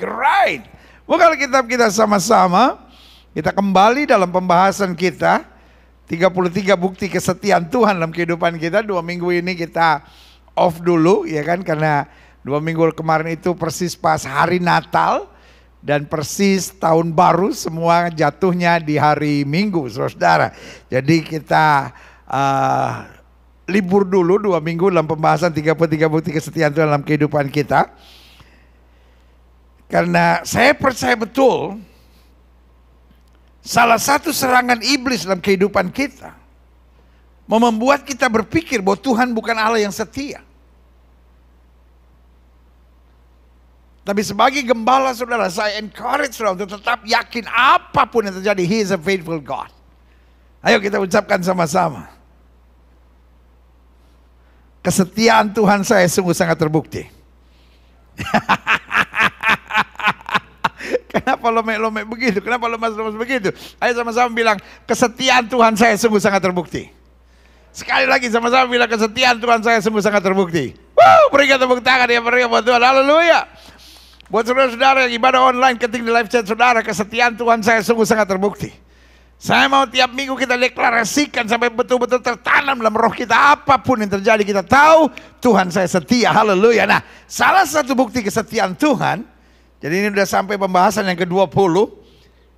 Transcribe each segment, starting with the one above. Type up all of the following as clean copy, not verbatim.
Right. Buka kitab kita sama-sama. Kita kembali dalam pembahasan kita 33 bukti kesetiaan Tuhan dalam kehidupan kita. 2 minggu ini kita off dulu ya kan, karena 2 minggu kemarin itu persis pas hari Natal dan persis tahun baru, semua jatuhnya di hari Minggu, saudara. Jadi kita libur dulu 2 minggu dalam pembahasan 33 bukti kesetiaan Tuhan dalam kehidupan kita. Karena saya percaya betul salah satu serangan iblis dalam kehidupan kita membuat kita berpikir bahwa Tuhan bukan Allah yang setia. Tapi sebagai gembala saudara, saya encourage saudara untuk tetap yakin apapun yang terjadi, He is a faithful God. Ayo kita ucapkan sama-sama. Kesetiaan Tuhan saya sungguh sangat terbukti. Kenapa lomek-lomek begitu? Kenapa lemas-lemas begitu? Ayo sama-sama bilang, kesetiaan Tuhan saya sungguh sangat terbukti. Sekali lagi sama-sama bilang, kesetiaan Tuhan saya sungguh sangat terbukti. Berikan tepuk tangan ya, berikan buat Tuhan. Haleluya. Buat saudara-saudara yang ibadah online, ketik di live chat saudara, kesetiaan Tuhan saya sungguh sangat terbukti. Saya mau tiap minggu kita deklarasikan sampai betul-betul tertanam dalam roh kita, apapun yang terjadi kita tahu Tuhan saya setia. Haleluya. Nah, salah satu bukti kesetiaan Tuhan, jadi ini sudah sampai pembahasan yang ke-20.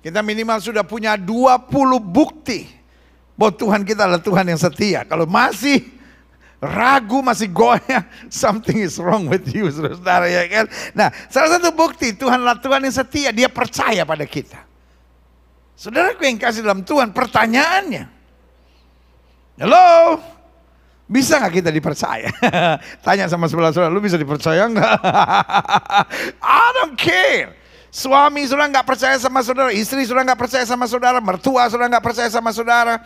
Kita minimal sudah punya 20 bukti bahwa Tuhan kita adalah Tuhan yang setia. Kalau masih ragu, masih goyah, something is wrong with you, saudara, ya kan? Nah, salah satu bukti Tuhan adalah Tuhan yang setia, Dia percaya pada kita. Saudaraku yang kasih dalam Tuhan, pertanyaannya, halo, bisa gak kita dipercaya? Tanya sama sebelah saudara, lu bisa dipercaya gak? I don't care. Suami saudara gak percaya sama saudara, istri saudara gak percaya sama saudara, mertua saudara gak percaya sama saudara,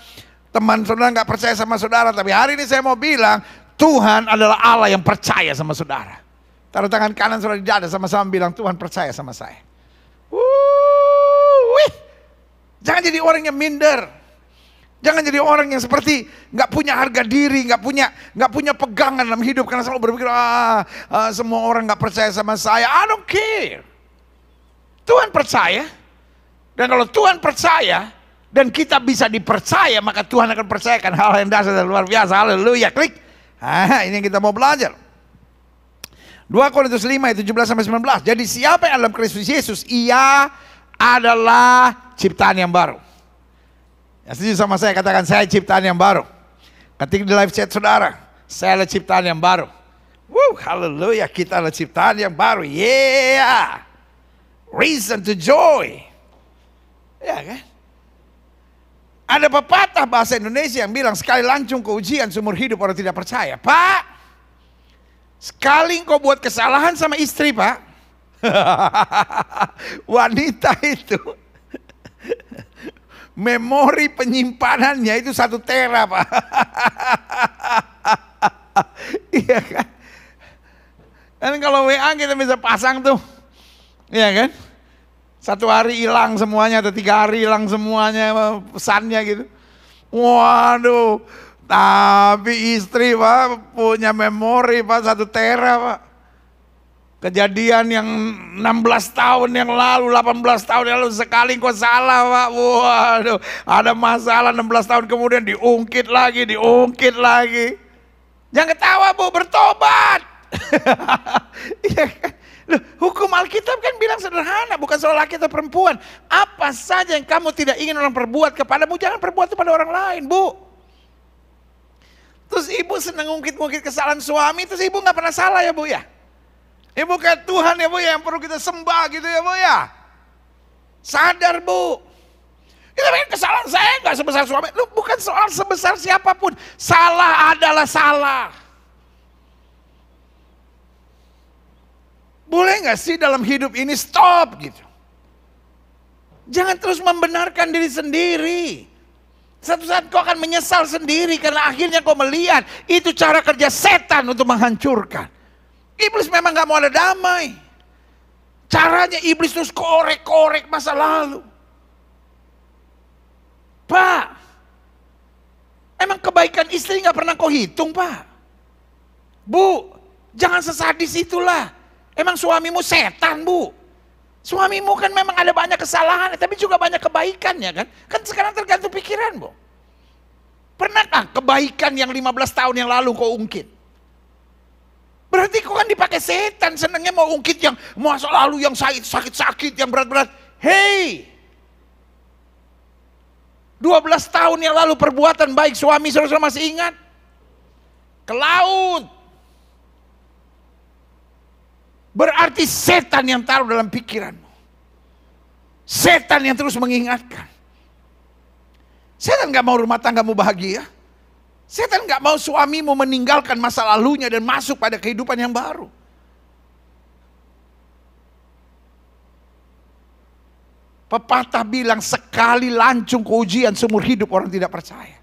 teman saudara gak percaya sama saudara. Tapi hari ini saya mau bilang, Tuhan adalah Allah yang percaya sama saudara. Taruh tangan kanan saudara di dada, sama-sama bilang, Tuhan percaya sama saya. Jangan jadi orang yang minder. Jangan jadi orang yang seperti nggak punya harga diri, nggak punya pegangan dalam hidup karena selalu berpikir semua orang nggak percaya sama saya. I don't care. Tuhan percaya, dan kalau Tuhan percaya dan kita bisa dipercaya, maka Tuhan akan percayakan hal yang dasar dan luar biasa. Haleluya. Klik. Ini yang kita mau belajar. 2 Korintus 5 ayat 17-19. Jadi siapa yang dalam Kristus Yesus, ia adalah ciptaan yang baru. Ya, setuju sama saya, katakan saya ciptaan yang baru. Ketik di live chat saudara, saya adalah ciptaan yang baru. Haleluya, kita adalah ciptaan yang baru. Yeah, reason to joy. Ya kan? Ada pepatah bahasa Indonesia yang bilang, sekali lancung ke ujian seumur hidup orang tidak percaya. Pak, sekali kau buat kesalahan sama istri, Pak, wanita itu memori penyimpanannya itu 1 tera, Pak. Iya kan? Kan kalau WA kita bisa pasang tuh, iya kan? 1 hari hilang semuanya, atau 3 hari hilang semuanya pesannya gitu. Waduh, tapi istri, Pak, punya memori, Pak, 1 tera, Pak. Kejadian yang 16 tahun yang lalu, 18 tahun yang lalu, sekali kau salah, Pak. Waduh, ada masalah 16 tahun kemudian diungkit lagi. Jangan ketawa, Bu, bertobat. Iya kan? Loh, hukum Alkitab kan bilang sederhana, bukan soal laki atau perempuan. Apa saja yang kamu tidak ingin orang perbuat kepadamu, jangan perbuat kepada orang lain, Bu. Terus ibu senang ngungkit-ngungkit kesalahan suami, terus ibu gak pernah salah ya, Bu, ya? Ibu kayak Tuhan ya, Bu, yang perlu kita sembah gitu ya, Bu, ya. Sadar, Bu. Kita pikir kesalahan saya gak sebesar suami. Lu bukan soal sebesar siapapun. Salah adalah salah. Boleh gak sih dalam hidup ini stop gitu. Jangan terus membenarkan diri sendiri. Satu saat kau akan menyesal sendiri karena akhirnya kau melihat itu cara kerja setan untuk menghancurkan. Iblis memang gak mau ada damai. Caranya iblis terus korek-korek masa lalu. Pak, emang kebaikan istri gak pernah kau hitung, Pak? Bu, jangan sesadis itulah. Emang suamimu setan, Bu? Suamimu kan memang ada banyak kesalahan, tapi juga banyak kebaikannya kan. Kan sekarang tergantung pikiranmu. Pernahkah kebaikan yang 15 tahun yang lalu kau ungkit? Berarti kau kan dipakai setan, senangnya mau ungkit yang masa lalu yang sakit-sakit, yang berat-berat. Hei, 12 tahun yang lalu perbuatan baik suami, saudara masih ingat? Ke laut. Berarti setan yang taruh dalam pikiranmu. Setan yang terus mengingatkan. Setan gak mau rumah tanggamu bahagia. Setan gak mau suamimu meninggalkan masa lalunya dan masuk pada kehidupan yang baru. Pepatah bilang sekali lancung ke ujian seumur hidup orang tidak percaya.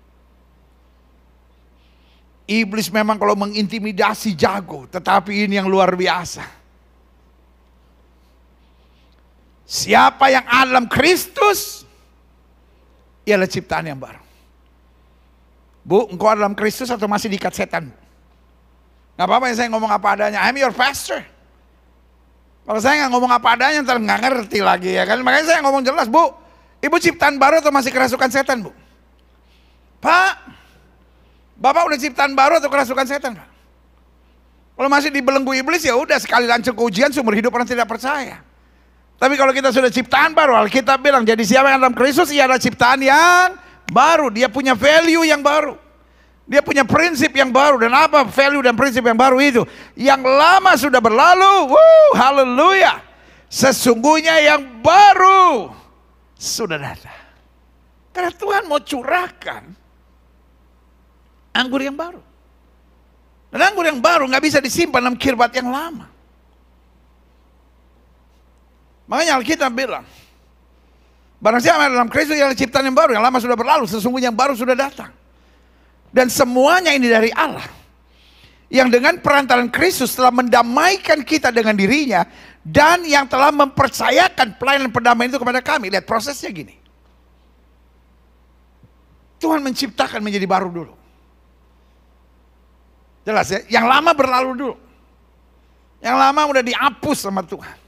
Iblis memang kalau mengintimidasi jago, tetapi ini yang luar biasa. Siapa yang ada dalam Kristus, ialah ciptaan yang baru. Bu, engkau ada dalam Kristus atau masih diikat setan? Gak apa-apa ya saya ngomong apa adanya. I'm your pastor. Kalau saya nggak ngomong apa adanya, ntar nggak ngerti lagi ya kan. Makanya saya ngomong jelas, Bu. Ibu ciptaan baru atau masih kerasukan setan, Bu? Pak, Bapak udah ciptaan baru atau kerasukan setan, Pak? Kalau masih dibelenggu iblis ya udah sekali lancung ke ujian seumur hidup orang tidak percaya. Tapi kalau kita sudah ciptaan baru, Alkitab bilang, jadi siapa yang dalam Kristus, ia adalah ciptaan yang baru. Dia punya value yang baru. Dia punya prinsip yang baru. Dan apa value dan prinsip yang baru itu? Yang lama sudah berlalu. Haleluya. Sesungguhnya yang baru sudah datang. Karena Tuhan mau curahkan anggur yang baru. Dan anggur yang baru gak bisa disimpan dalam kirbat yang lama. Makanya Alkitab bilang, barang siapa dalam Kristus ialah ciptaan yang baru. Yang lama sudah berlalu, sesungguhnya yang baru sudah datang. Dan semuanya ini dari Allah. Yang dengan perantaran Kristus telah mendamaikan kita dengan dirinya. Dan yang telah mempercayakan pelayanan perdamaian itu kepada kami. Lihat prosesnya gini. Tuhan menciptakan menjadi baru dulu. Jelas ya, yang lama berlalu dulu. Yang lama udah dihapus sama Tuhan.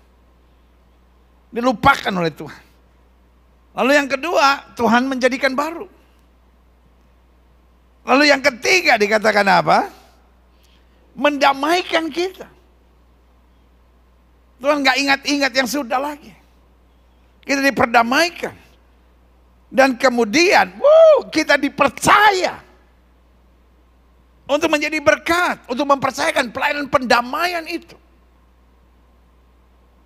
Dilupakan oleh Tuhan. Lalu yang kedua, Tuhan menjadikan baru. Lalu yang ketiga dikatakan apa? Mendamaikan kita. Tuhan gak ingat-ingat yang sudah lagi. Kita diperdamaikan. Dan kemudian, kita dipercaya. Untuk menjadi berkat. Untuk mempercayakan pelayanan pendamaian itu.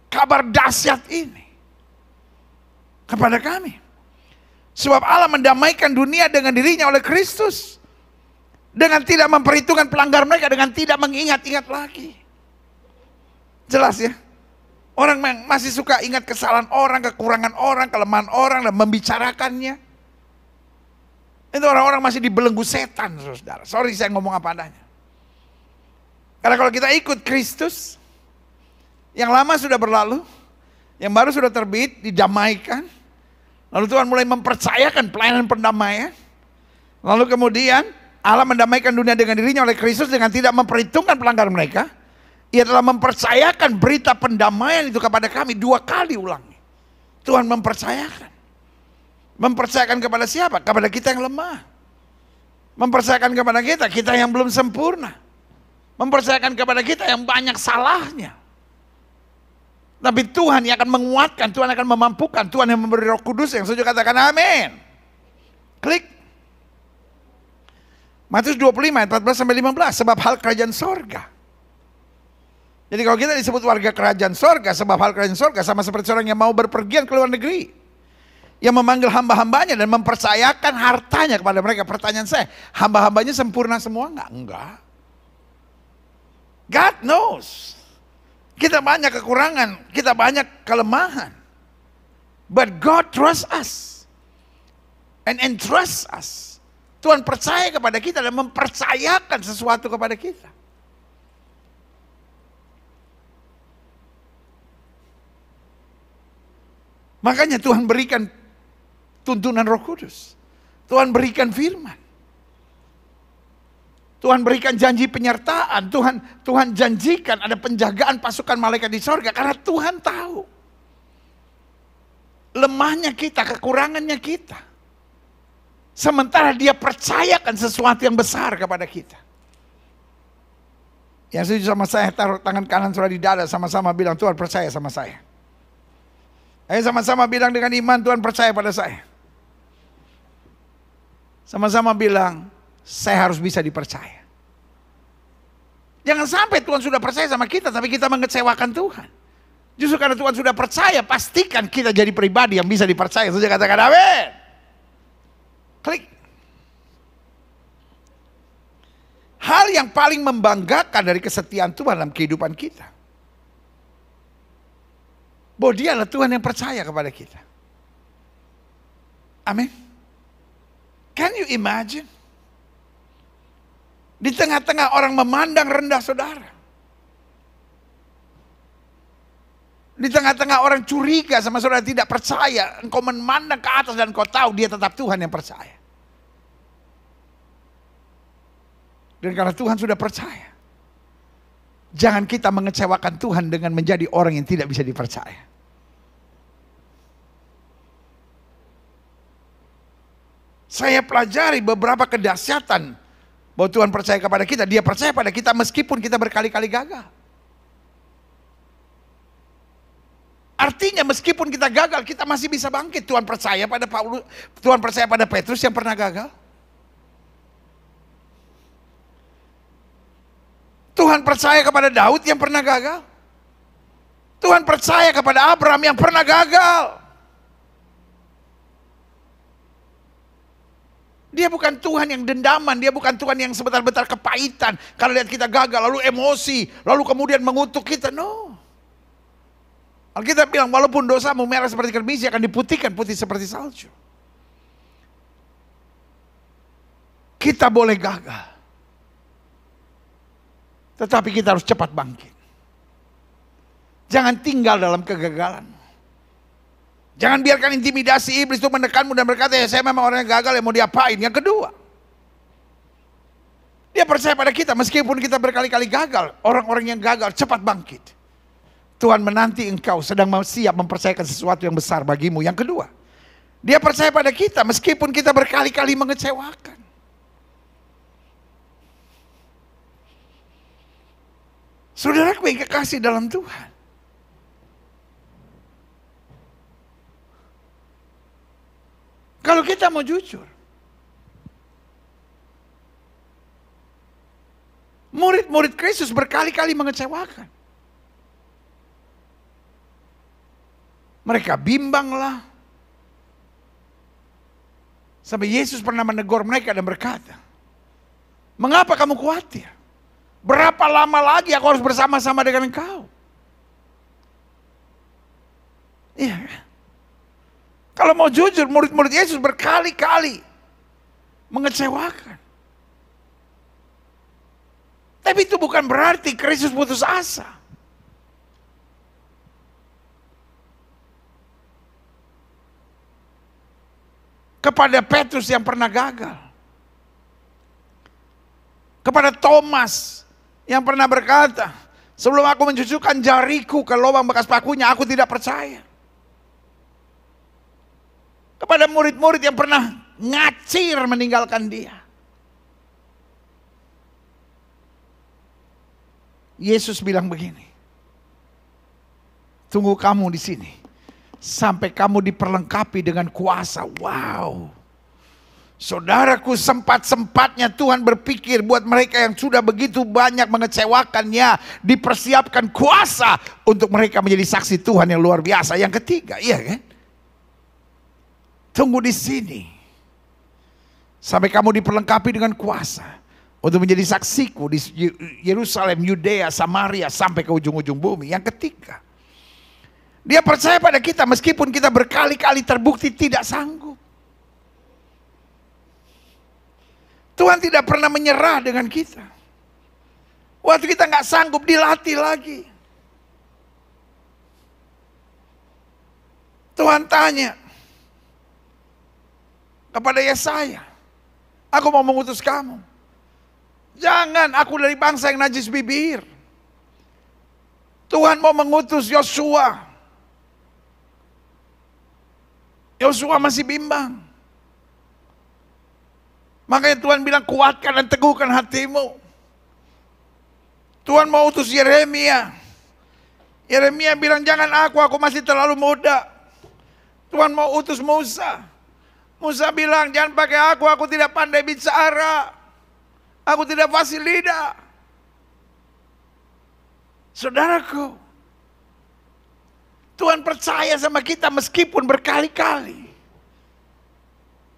Kabar dahsyat ini. Kepada kami. Sebab Allah mendamaikan dunia dengan dirinya oleh Kristus. Dengan tidak memperhitungkan pelanggar mereka. Dengan tidak mengingat-ingat lagi. Jelas ya. Orang masih suka ingat kesalahan orang, kekurangan orang, kelemahan orang, dan membicarakannya. Itu orang-orang masih dibelenggu setan, saudara. Sorry saya ngomong apa adanya. Karena kalau kita ikut Kristus, yang lama sudah berlalu, yang baru sudah terbit, didamaikan. Lalu Tuhan mulai mempercayakan pelayanan pendamaian. Lalu kemudian Allah mendamaikan dunia dengan dirinya oleh Kristus dengan tidak memperhitungkan pelanggar mereka. Ia telah mempercayakan berita pendamaian itu kepada kami 2 kali ulangi. Tuhan mempercayakan. Mempercayakan kepada siapa? Kepada kita yang lemah. Mempercayakan kepada kita yang belum sempurna. Mempercayakan kepada kita yang banyak salahnya. Tapi Tuhan yang akan menguatkan, Tuhan akan memampukan, Tuhan yang memberi Roh Kudus. Yang setuju katakan amin. Klik. Matius 25 ayat 14-15. Sebab hal kerajaan sorga. Jadi kalau kita disebut warga kerajaan sorga, sebab hal kerajaan sorga sama seperti orang yang mau berpergian ke luar negeri. Yang memanggil hamba-hambanya dan mempercayakan hartanya kepada mereka. Pertanyaan saya, hamba-hambanya sempurna semua enggak? Enggak. God knows. Kita banyak kekurangan, kita banyak kelemahan. But God trusts us. And entrusts us. Tuhan percaya kepada kita dan mempercayakan sesuatu kepada kita. Makanya Tuhan berikan tuntunan Roh Kudus. Tuhan berikan firman. Tuhan berikan janji penyertaan. Tuhan janjikan ada penjagaan pasukan malaikat di sorga. Karena Tuhan tahu. lemahnya kita, kekurangannya kita. Sementara dia percayakan sesuatu yang besar kepada kita. Yang setuju sama saya, taruh tangan kanan saudara di dada, sama-sama bilang, Tuhan percaya sama saya. Ayo sama-sama bilang dengan iman, Tuhan percaya pada saya. Sama-sama bilang, saya harus bisa dipercaya. Jangan sampai Tuhan sudah percaya sama kita, tapi kita mengecewakan Tuhan. Justru karena Tuhan sudah percaya, pastikan kita jadi pribadi yang bisa dipercaya. Saja katakan amin. Klik. Hal yang paling membanggakan dari kesetiaan Tuhan dalam kehidupan kita, bahwa Dia adalah Tuhan yang percaya kepada kita. Amin. Can you imagine? Di tengah-tengah orang memandang rendah saudara. Di tengah-tengah orang curiga sama saudara, tidak percaya, engkau memandang ke atas dan kau tahu dia tetap Tuhan yang percaya. Dan karena Tuhan sudah percaya, jangan kita mengecewakan Tuhan dengan menjadi orang yang tidak bisa dipercaya. Saya pelajari beberapa kedahsyatan bahwa Tuhan percaya kepada kita. Dia percaya pada kita meskipun kita berkali-kali gagal. Artinya meskipun kita gagal, kita masih bisa bangkit. Tuhan percaya pada Paulus, Tuhan percaya pada Petrus yang pernah gagal. Tuhan percaya kepada Daud yang pernah gagal. Tuhan percaya kepada Abraham yang pernah gagal. Dia bukan Tuhan yang dendaman, dia bukan Tuhan yang sebentar-bentar kepahitan. Kalau lihat kita gagal, lalu emosi, lalu kemudian mengutuk kita. No. Alkitab bilang, walaupun dosamu merah seperti kerbisi, akan diputihkan putih seperti salju. Kita boleh gagal, tetapi kita harus cepat bangkit. Jangan tinggal dalam kegagalan. Jangan biarkan intimidasi iblis itu menekanmu dan berkata, ya saya memang orang yang gagal, yang mau diapain. Yang kedua, dia percaya pada kita meskipun kita berkali-kali gagal. Orang-orang yang gagal cepat bangkit. Tuhan menanti engkau sedang siap mempercayakan sesuatu yang besar bagimu. Yang kedua, dia percaya pada kita meskipun kita berkali-kali mengecewakan. Saudaraku yang kekasih dalam Tuhan, kalau kita mau jujur, murid-murid Kristus berkali-kali mengecewakan. Mereka bimbanglah. Sampai Yesus pernah menegur mereka dan berkata, mengapa kamu khawatir? Berapa lama lagi aku harus bersama-sama dengan engkau? Iya. Kalau mau jujur, murid-murid Yesus berkali-kali mengecewakan. Tapi itu bukan berarti Kristus putus asa. Kepada Petrus yang pernah gagal. Kepada Thomas yang pernah berkata, sebelum aku mencucukkan jariku ke lubang bekas pakunya, aku tidak percaya. Kepada murid-murid yang pernah ngacir meninggalkan dia, Yesus bilang begini, tunggu kamu di sini sampai kamu diperlengkapi dengan kuasa. Wow. Saudaraku, sempat-sempatnya Tuhan berpikir buat mereka yang sudah begitu banyak mengecewakannya, dipersiapkan kuasa untuk mereka menjadi saksi Tuhan yang luar biasa. Yang ketiga, iya kan? Tunggu di sini sampai kamu diperlengkapi dengan kuasa untuk menjadi saksiku di Yerusalem, Yudea, Samaria, sampai ke ujung-ujung bumi. Yang ketiga, dia percaya pada kita meskipun kita berkali-kali terbukti tidak sanggup. Tuhan tidak pernah menyerah dengan kita. Waktu kita nggak sanggup, dilatih lagi. Tuhan tanya kepada Yesaya, aku mau mengutus kamu. Jangan, aku dari bangsa yang najis bibir. Tuhan mau mengutus Yosua. Yosua masih bimbang. Makanya Tuhan bilang, kuatkan dan teguhkan hatimu. Tuhan mau utus Yeremia. Yeremia bilang, jangan aku masih terlalu muda. Tuhan mau utus Musa. Musa bilang, jangan pakai aku tidak pandai bicara. Aku tidak fasih lidah. Saudaraku, Tuhan percaya sama kita meskipun berkali-kali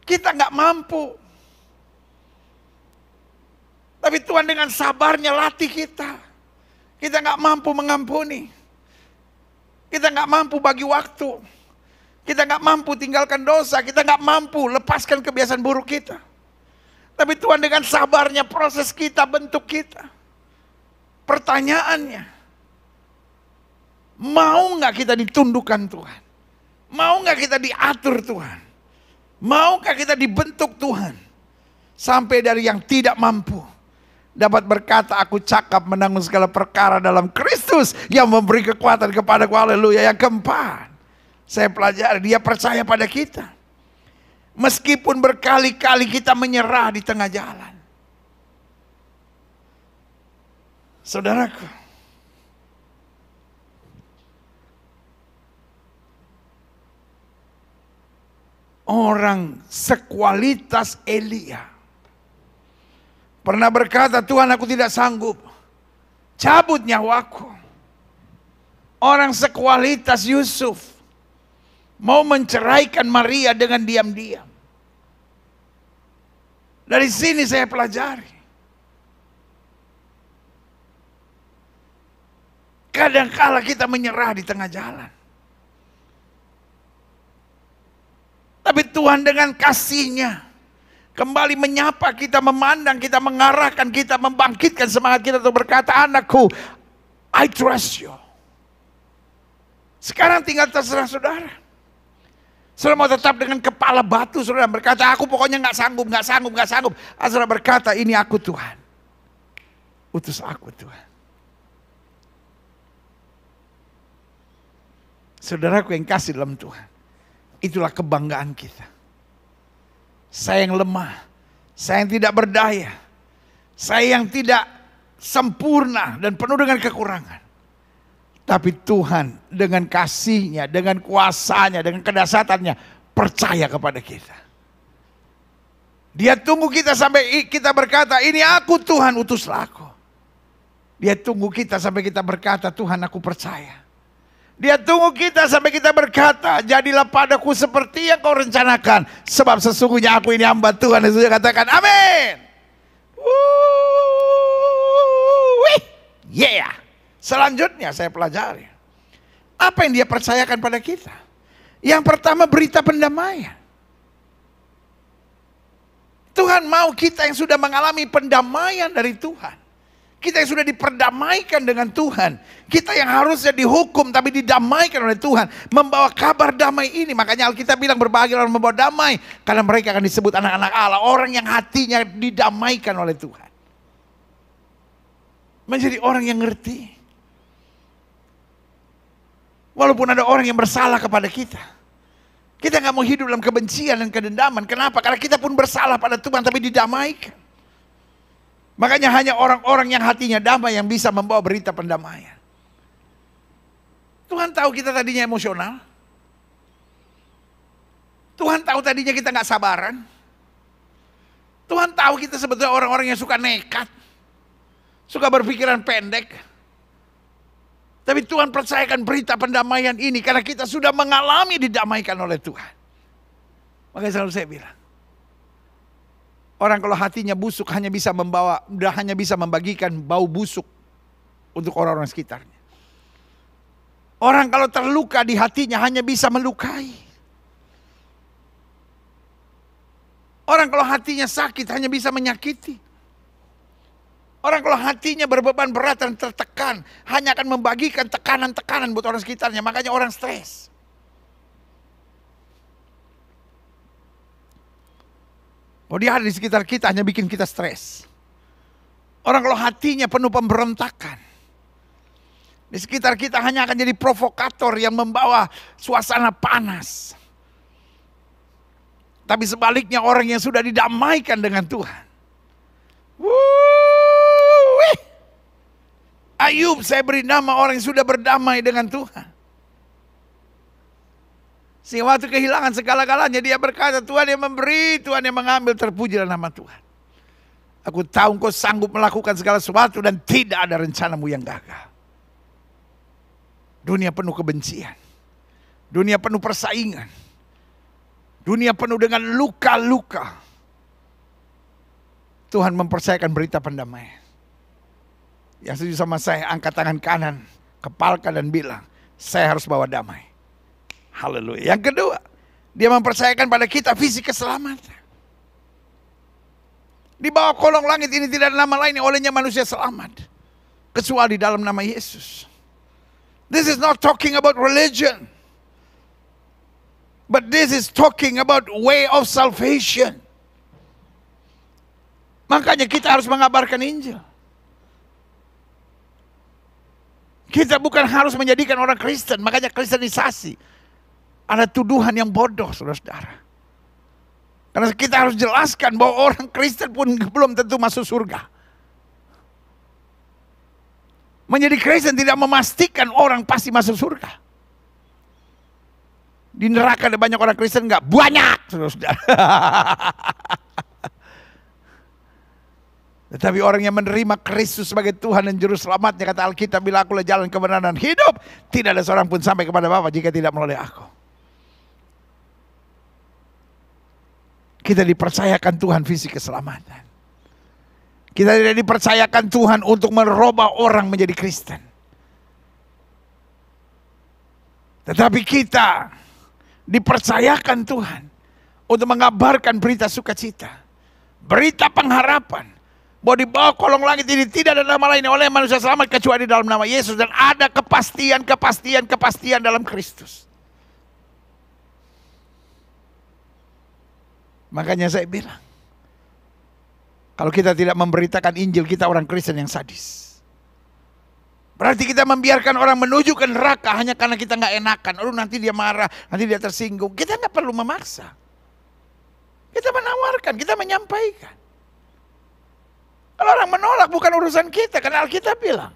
kita nggak mampu. Tapi Tuhan dengan sabarnya latih kita. Kita nggak mampu mengampuni. Kita nggak mampu bagi waktu. Kita nggak mampu tinggalkan dosa. Kita nggak mampu lepaskan kebiasaan buruk kita. Tapi Tuhan dengan sabarnya proses kita, bentuk kita. Pertanyaannya, mau nggak kita ditundukkan Tuhan? Mau nggak kita diatur Tuhan? Maukah kita dibentuk Tuhan? Sampai dari yang tidak mampu dapat berkata, aku cakap menanggung segala perkara dalam Kristus yang memberi kekuatan kepadaku. Haleluya. Yang keempat, saya pelajari, dia percaya pada kita. Meskipun berkali-kali kita menyerah di tengah jalan. Saudaraku, orang sekualitas Elia pernah berkata, Tuhan aku tidak sanggup, cabut nyawaku. Orang sekualitas Yusuf mau menceraikan Maria dengan diam-diam. Dari sini saya pelajari, kadangkala kita menyerah di tengah jalan. Tapi Tuhan dengan kasih-Nya kembali menyapa kita, memandang kita, mengarahkan kita, membangkitkan semangat kita untuk berkata, anakku, I trust you. Sekarang tinggal terserah saudara. Saudara mau tetap dengan kepala batu, saudara berkata, aku pokoknya nggak sanggup. Saudara berkata, ini aku Tuhan. Utus aku Tuhan. Saudaraku yang kasih dalam Tuhan, itulah kebanggaan kita. Saya yang lemah, saya yang tidak berdaya, saya yang tidak sempurna dan penuh dengan kekurangan. Tapi Tuhan dengan kasih-Nya, dengan kuasa-Nya, dengan kedasatannya percaya kepada kita. Dia tunggu kita sampai kita berkata, ini aku Tuhan, utuslah aku. Dia tunggu kita sampai kita berkata, Tuhan aku percaya. Dia tunggu kita sampai kita berkata, jadilah padaku seperti yang kau rencanakan. Sebab sesungguhnya aku ini hamba Tuhan. Yesus katakan, amin. Yeah. Selanjutnya saya pelajari, apa yang dia percayakan pada kita. Yang pertama, berita pendamaian. Tuhan mau kita yang sudah mengalami pendamaian dari Tuhan. Kita yang sudah diperdamaikan dengan Tuhan. Kita yang harusnya dihukum tapi didamaikan oleh Tuhan. Membawa kabar damai ini. Makanya Alkitab bilang berbahagia orang membawa damai. Karena mereka akan disebut anak-anak Allah. Orang yang hatinya didamaikan oleh Tuhan. Menjadi orang yang ngerti. Walaupun ada orang yang bersalah kepada kita. Kita gak mau hidup dalam kebencian dan kedendaman. Kenapa? Karena kita pun bersalah pada Tuhan tapi didamaikan. Makanya hanya orang-orang yang hatinya damai yang bisa membawa berita pendamaian. Tuhan tahu kita tadinya emosional. Tuhan tahu tadinya kita gak sabaran. Tuhan tahu kita sebetulnya orang-orang yang suka nekat. Suka berpikiran pendek. Tapi Tuhan percayakan berita pendamaian ini karena kita sudah mengalami didamaikan oleh Tuhan. Makanya selalu saya bilang, orang kalau hatinya busuk hanya bisa membagikan bau busuk untuk orang-orang sekitarnya. Orang kalau terluka di hatinya hanya bisa melukai. Orang kalau hatinya sakit hanya bisa menyakiti. Orang kalau hatinya berbeban berat dan tertekan hanya akan membagikan tekanan-tekanan buat orang sekitarnya. Makanya orang stres. Oh, dia ada di sekitar kita hanya bikin kita stres. Orang kalau hatinya penuh pemberontakan, di sekitar kita hanya akan jadi provokator yang membawa suasana panas. tapi sebaliknya orang yang sudah didamaikan dengan Tuhan. Wuih. Ayub saya beri nama orang yang sudah berdamai dengan Tuhan. Sehingga waktu kehilangan segala-galanya dia berkata, Tuhan yang memberi, Tuhan yang mengambil, terpujilah nama Tuhan. Aku tahu engkau sanggup melakukan segala sesuatu dan tidak ada rencanamu yang gagal. Dunia penuh kebencian. Dunia penuh persaingan. Dunia penuh dengan luka-luka. Tuhan mempercayakan berita pendamaian. Yang setuju sama saya, angkat tangan kanan, kepalkan dan bilang, saya harus bawa damai. Haleluya. Yang kedua, dia mempercayakan pada kita visi keselamatan. Di bawah kolong langit ini tidak ada nama lain yang olehnya manusia selamat, kecuali dalam nama Yesus. This is not talking about religion, but this is talking about way of salvation. Makanya kita harus mengabarkan Injil. Kita bukan harus menjadikan orang Kristen, makanya kristenisasi. Ada tuduhan yang bodoh, saudara-saudara. Karena kita harus jelaskan bahwa orang Kristen pun belum tentu masuk surga. Menjadi Kristen tidak memastikan orang pasti masuk surga. Di neraka ada banyak orang Kristen enggak? Banyak, saudara-saudara. Tetapi orang yang menerima Kristus sebagai Tuhan dan Juru Selamatnya, kata Alkitab, bila akulah jalan kebenaran dan hidup, tidak ada seorang pun sampai kepada Bapa jika tidak melalui aku. Kita dipercayakan Tuhan visi keselamatan. Kita tidak dipercayakan Tuhan untuk merubah orang menjadi Kristen. Tetapi kita dipercayakan Tuhan untuk mengabarkan berita sukacita, berita pengharapan. Bahwa di bawah kolong langit ini tidak ada nama lain oleh manusia selamat kecuali dalam nama Yesus. Dan ada kepastian dalam Kristus. Makanya saya bilang, kalau kita tidak memberitakan Injil, kita orang Kristen yang sadis. Berarti kita membiarkan orang menuju ke neraka hanya karena kita nggak enakan. Lalu nanti dia marah, nanti dia tersinggung. Kita nggak perlu memaksa. Kita menawarkan, kita menyampaikan. Kalau orang menolak bukan urusan kita, karena Alkitab bilang,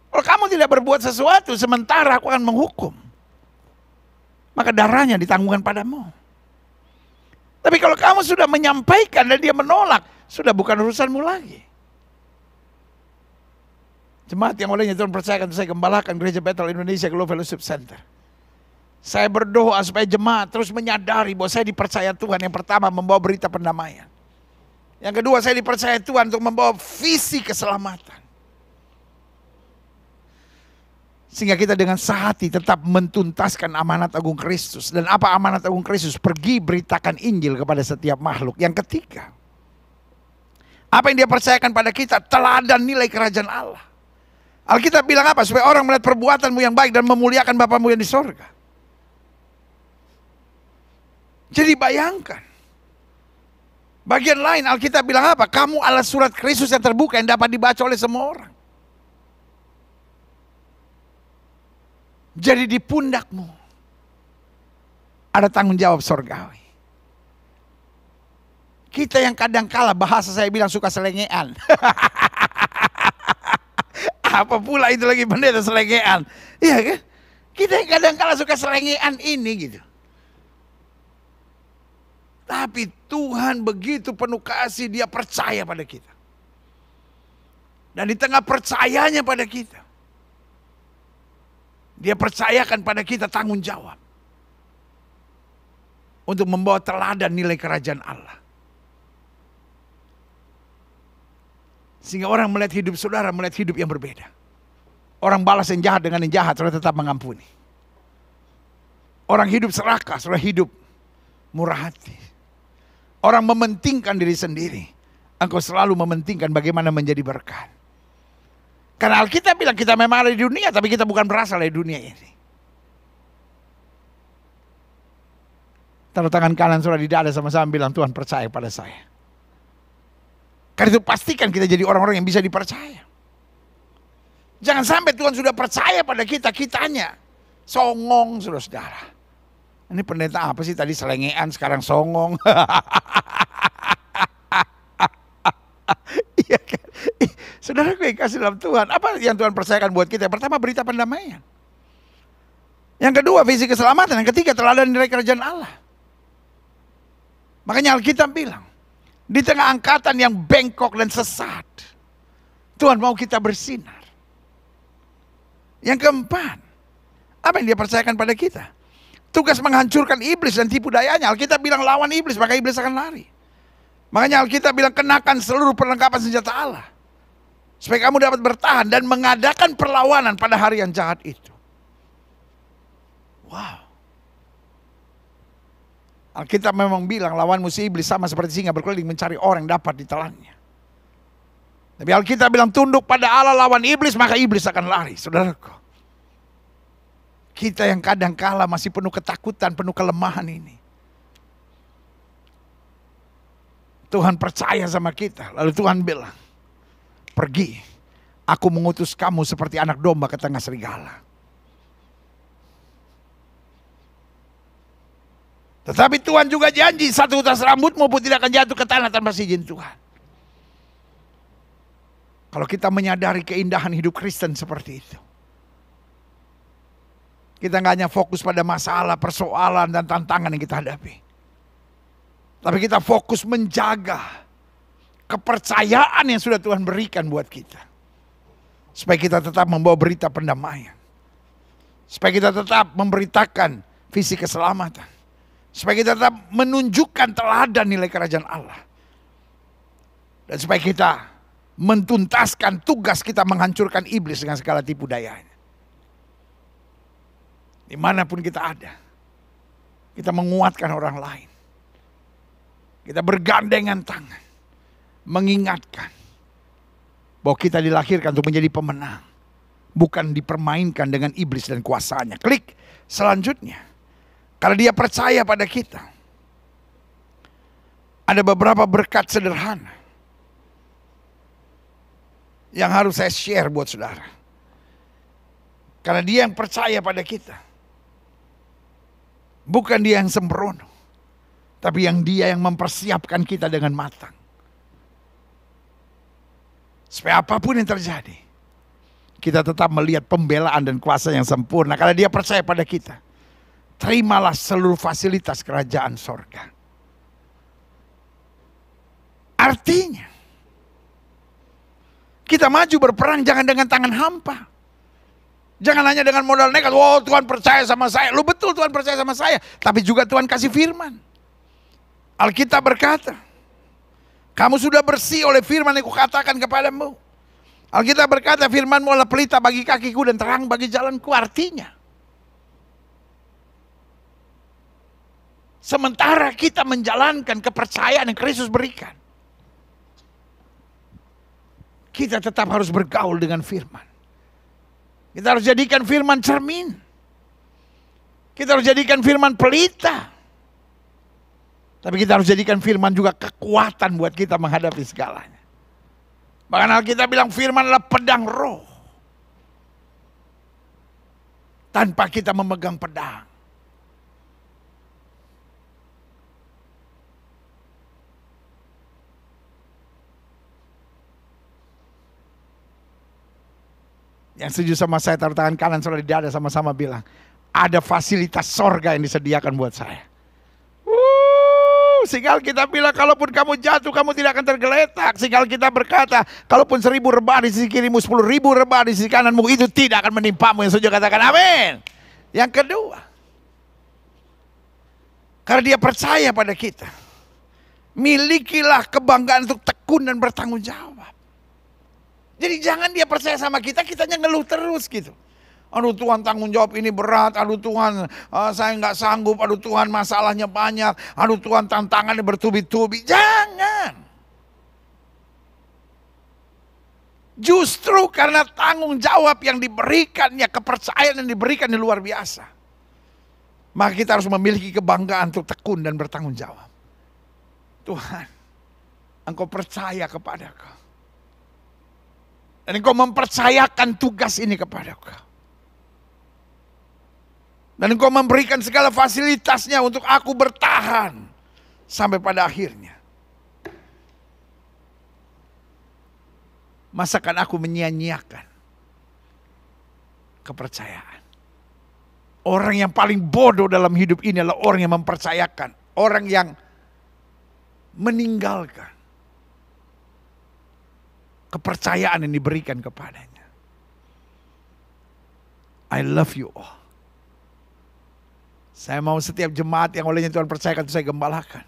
kalau kamu tidak berbuat sesuatu, sementara aku akan menghukum. Maka darahnya ditanggungkan padamu. Tapi kalau kamu sudah menyampaikan dan dia menolak, sudah bukan urusanmu lagi. Jemaat yang olehnya Tuhan percayakan, saya gembalakan Gereja Bethel Indonesia Global Fellowship Center. Saya berdoa supaya jemaat terus menyadari bahwa saya dipercaya Tuhan, yang pertama membawa berita pendamaian. Yang kedua, saya dipercaya Tuhan untuk membawa visi keselamatan. Sehingga kita dengan sehati tetap mentuntaskan amanat agung Kristus. Dan apa amanat agung Kristus? Pergi beritakan Injil kepada setiap makhluk. Yang ketiga, apa yang dia percayakan pada kita? Teladan nilai kerajaan Allah. Alkitab bilang apa? Supaya orang melihat perbuatanmu yang baik dan memuliakan Bapamu yang di sorga. Jadi bayangkan. Bagian lain Alkitab bilang apa? Kamu adalah surat Kristus yang terbuka yang dapat dibaca oleh semua orang. Jadi di pundakmu ada tanggung jawab sorgawi. Kita yang kadang kala bahasa saya bilang suka selengean. Apa pula itu lagi pendeta selengean? Iya kan? Kita yang kadang kala suka selengean ini gitu. Tapi Tuhan begitu penuh kasih, dia percaya pada kita. Dan di tengah percayanya pada kita, dia percayakan pada kita tanggung jawab. Untuk membawa teladan nilai kerajaan Allah. Sehingga orang melihat hidup saudara, melihat hidup yang berbeda. Orang balas yang jahat dengan yang jahat, saudara tetap mengampuni. Orang hidup serakah, saudara hidup murah hati. Orang mementingkan diri sendiri, engkau selalu mementingkan bagaimana menjadi berkat. Karena Alkitab bilang kita memang ada di dunia, tapi kita bukan berasal dari dunia ini. Taruh tangan kanan saudara di dada sama-sama bilang, Tuhan percaya pada saya. Karena itu pastikan kita jadi orang-orang yang bisa dipercaya. Jangan sampai Tuhan sudah percaya pada kita, kitanya songong saudara-saudara. Ini pendeta apa sih tadi selengean sekarang songong. Iya kan? Saudara gue kasih dalam Tuhan. Apa yang Tuhan percayakan buat kita? Yang pertama berita pendamaian. Yang kedua visi keselamatan. Yang ketiga teladan nilai kerajaan Allah. Makanya Alkitab bilang, di tengah angkatan yang bengkok dan sesat, Tuhan mau kita bersinar. Yang keempat, apa yang dia percayakan pada kita? Tugas menghancurkan iblis dan tipu dayanya. Alkitab bilang lawan iblis, maka iblis akan lari. Makanya Alkitab bilang kenakan seluruh perlengkapan senjata Allah. Supaya kamu dapat bertahan dan mengadakan perlawanan pada hari yang jahat itu. Wow. Alkitab memang bilang lawan musuh iblis sama seperti singa berkeliling mencari orang yang dapat ditelannya. Tapi Alkitab bilang tunduk pada Allah lawan iblis, maka iblis akan lari. Saudaraku, kita yang kadang kala masih penuh ketakutan, penuh kelemahan ini, Tuhan percaya sama kita. Lalu Tuhan bilang, pergi, aku mengutus kamu seperti anak domba ke tengah serigala. Tetapi Tuhan juga janji, satu utas rambutmu pun tidak akan jatuh ke tanah tanpa izin Tuhan. Kalau kita menyadari keindahan hidup Kristen seperti itu, kita nggak hanya fokus pada masalah, persoalan, dan tantangan yang kita hadapi. Tapi kita fokus menjaga kepercayaan yang sudah Tuhan berikan buat kita. Supaya kita tetap membawa berita pendamaian. Supaya kita tetap memberitakan visi keselamatan. Supaya kita tetap menunjukkan teladan nilai kerajaan Allah. Dan supaya kita mentuntaskan tugas kita menghancurkan iblis dengan segala tipu dayanya. Dimanapun kita ada, kita menguatkan orang lain. Kita bergandengan tangan, mengingatkan bahwa kita dilahirkan untuk menjadi pemenang, bukan dipermainkan dengan iblis dan kuasanya. Klik selanjutnya, kalau dia percaya pada kita, ada beberapa berkat sederhana yang harus saya share buat saudara. Karena dia yang percaya pada kita. Bukan dia yang sembrono, tapi yang dia yang mempersiapkan kita dengan matang. Supaya apapun yang terjadi, kita tetap melihat pembelaan dan kuasa yang sempurna. Karena dia percaya pada kita, terimalah seluruh fasilitas kerajaan sorga. Artinya, kita maju berperang jangan dengan tangan hampa. Jangan hanya dengan modal nekat, oh Tuhan percaya sama saya. Lu betul Tuhan percaya sama saya. Tapi juga Tuhan kasih firman. Alkitab berkata, kamu sudah bersih oleh firman yang kukatakan kepadamu. Alkitab berkata, firmanmu adalah pelita bagi kakiku dan terang bagi jalanku. Artinya, sementara kita menjalankan kepercayaan yang Kristus berikan, kita tetap harus bergaul dengan firman. Kita harus jadikan firman cermin. Kita harus jadikan firman pelita. Tapi kita harus jadikan firman juga kekuatan buat kita menghadapi segalanya. Bahkan Alkitab bilang firman adalah pedang roh. Tanpa kita memegang pedang, yang setuju sama saya taruh tangan kanan saudara di dada, sama-sama bilang, ada fasilitas sorga yang disediakan buat saya. Sehingga kita bilang kalaupun kamu jatuh kamu tidak akan tergeletak. Sehingga kita berkata kalaupun 1000 rebah di sisi kirimu, 10.000 rebah di sisi kananmu, itu tidak akan menimpamu. Yang setuju katakan amin. Yang kedua, karena dia percaya pada kita, milikilah kebanggaan untuk tekun dan bertanggung jawab. Jadi jangan dia percaya sama kita, kitanya ngeluh terus gitu. Aduh Tuhan tanggung jawab ini berat, aduh Tuhan saya nggak sanggup, aduh Tuhan masalahnya banyak, aduh Tuhan tantangannya bertubi-tubi. Jangan. Justru karena tanggung jawab yang diberikannya, kepercayaan yang diberikan yang luar biasa, maka kita harus memiliki kebanggaan untuk tekun dan bertanggung jawab. Tuhan, Engkau percaya kepadaku. Dan Engkau mempercayakan tugas ini kepadaku. Dan Engkau memberikan segala fasilitasnya untuk aku bertahan sampai pada akhirnya. Masakan aku menyia-nyiakan kepercayaan? Orang yang paling bodoh dalam hidup ini adalah orang yang mempercayakan. Orang yang meninggalkan kepercayaan yang diberikan kepadanya. I love you all. Saya mau setiap jemaat yang olehnya Tuhan percayakan itu saya gembalakan.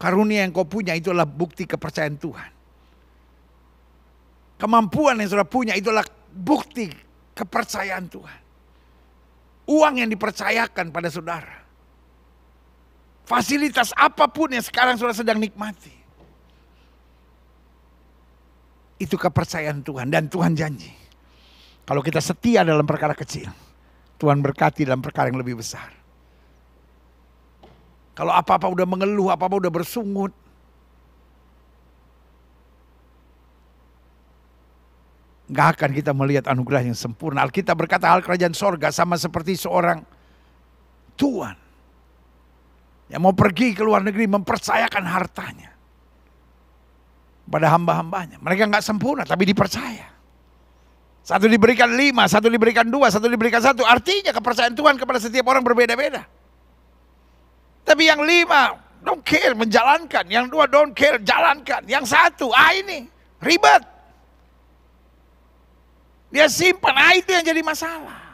Karunia yang kau punya itu adalah bukti kepercayaan Tuhan. Kemampuan yang saudara punya itu adalah bukti kepercayaan Tuhan. Uang yang dipercayakan pada saudara. Fasilitas apapun yang sekarang saudara sedang nikmati. Itu kepercayaan Tuhan dan Tuhan janji. Kalau kita setia dalam perkara kecil, Tuhan berkati dalam perkara yang lebih besar. Kalau apa-apa udah mengeluh, apa-apa udah bersungut, gak akan kita melihat anugerah yang sempurna. Alkitab berkata hal kerajaan sorga sama seperti seorang tuan yang mau pergi ke luar negeri mempercayakan hartanya pada hamba-hambanya. Mereka gak sempurna tapi dipercaya. Satu diberikan 5, satu diberikan 2, satu diberikan 1. Artinya kepercayaan Tuhan kepada setiap orang berbeda-beda. Tapi yang 5 don't care menjalankan, yang 2 don't care jalankan, yang 1 ini ribet. Dia simpan, itu yang jadi masalah.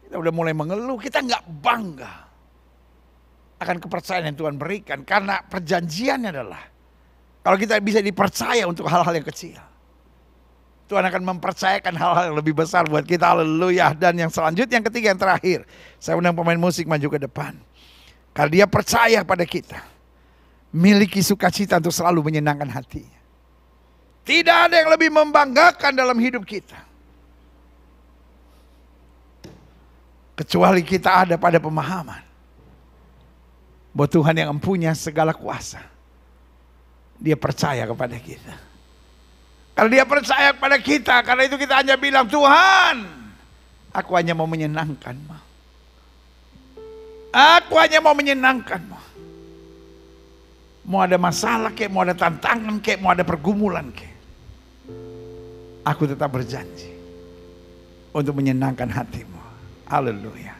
Kita udah mulai mengeluh, kita nggak bangga akan kepercayaan yang Tuhan berikan. Karena perjanjiannya adalah, kalau kita bisa dipercaya untuk hal-hal yang kecil, Tuhan akan mempercayakan hal-hal yang lebih besar buat kita. Haleluya. Dan yang selanjutnya, yang ketiga, yang terakhir, saya undang pemain musik maju ke depan. Karena dia percaya pada kita, miliki sukacita untuk selalu menyenangkan hatinya. Tidak ada yang lebih membanggakan dalam hidup kita kecuali kita ada pada pemahaman bahwa Tuhan yang mempunyai segala kuasa, dia percaya kepada kita. Kalau dia percaya kepada kita, karena itu kita hanya bilang, Tuhan, aku hanya mau menyenangkan-Mu. Aku hanya mau menyenangkan-Mu. Mau ada masalah kek, mau ada tantangan kek, mau ada pergumulan kek, aku tetap berjanji untuk menyenangkan hatimu. Haleluya.